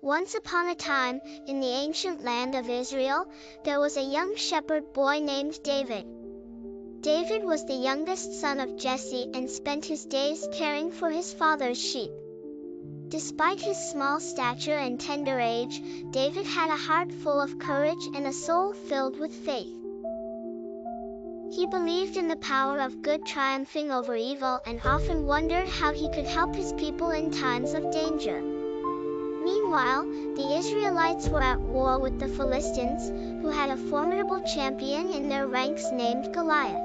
Once upon a time, in the ancient land of Israel, there was a young shepherd boy named David. David was the youngest son of Jesse and spent his days caring for his father's sheep. Despite his small stature and tender age, David had a heart full of courage and a soul filled with faith. He believed in the power of good triumphing over evil and often wondered how he could help his people in times of danger. Meanwhile, the Israelites were at war with the Philistines, who had a formidable champion in their ranks named Goliath.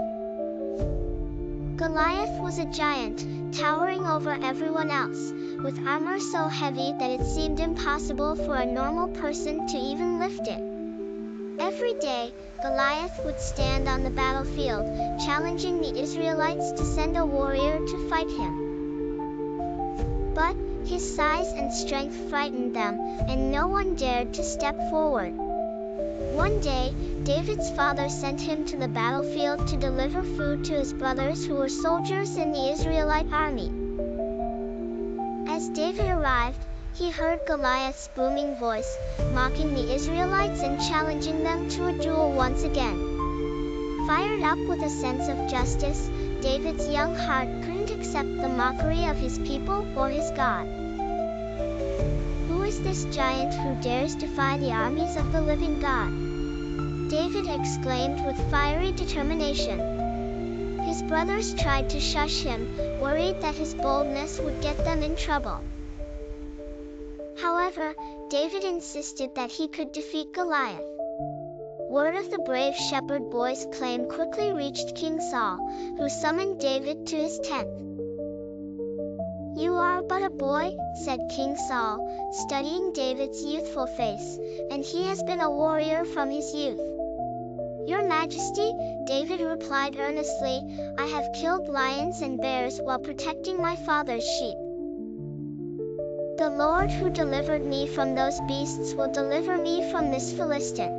Goliath was a giant, towering over everyone else, with armor so heavy that it seemed impossible for a normal person to even lift it. Every day, Goliath would stand on the battlefield, challenging the Israelites to send a warrior to fight him. But his size and strength frightened them, and no one dared to step forward. One day, David's father sent him to the battlefield to deliver food to his brothers who were soldiers in the Israelite army. As David arrived, he heard Goliath's booming voice, mocking the Israelites and challenging them to a duel once again. Fired up with a sense of justice, David's young heart couldn't accept the mockery of his people or his God. "Who is this giant who dares defy the armies of the living God?" David exclaimed with fiery determination. His brothers tried to shush him, worried that his boldness would get them in trouble. However, David insisted that he could defeat Goliath. Word of the brave shepherd boy's claim quickly reached King Saul, who summoned David to his tent. "You are but a boy," said King Saul, studying David's youthful face, "and he has been a warrior from his youth." "Your Majesty," David replied earnestly, "I have killed lions and bears while protecting my father's sheep. The Lord who delivered me from those beasts will deliver me from this Philistine."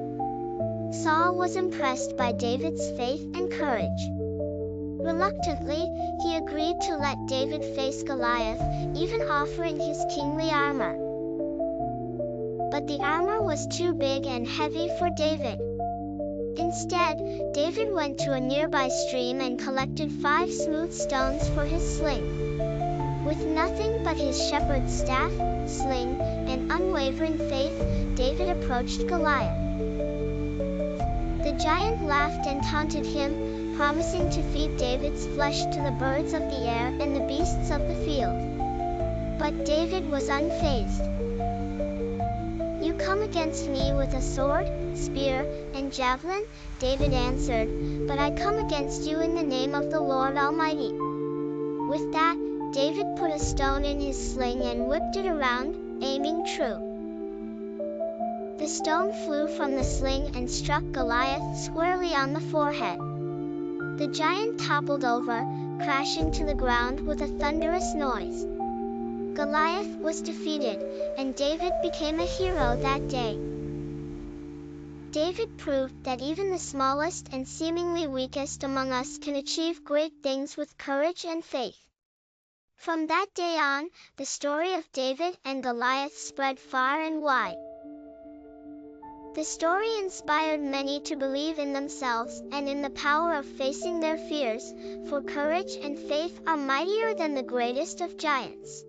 Saul was impressed by David's faith and courage. Reluctantly, he agreed to let David face Goliath, even offering his kingly armor. But the armor was too big and heavy for David. Instead, David went to a nearby stream and collected 5 smooth stones for his sling. With nothing but his shepherd's staff, sling, and unwavering faith, David approached Goliath. The giant laughed and taunted him, promising to feed David's flesh to the birds of the air and the beasts of the field. But David was unfazed. "You come against me with a sword, spear, and javelin," David answered, "but I come against you in the name of the Lord Almighty." With that, David put a stone in his sling and whipped it around, aiming true. The stone flew from the sling and struck Goliath squarely on the forehead. The giant toppled over, crashing to the ground with a thunderous noise. Goliath was defeated, and David became a hero that day. David proved that even the smallest and seemingly weakest among us can achieve great things with courage and faith. From that day on, the story of David and Goliath spread far and wide. The story inspired many to believe in themselves and in the power of facing their fears, for courage and faith are mightier than the greatest of giants.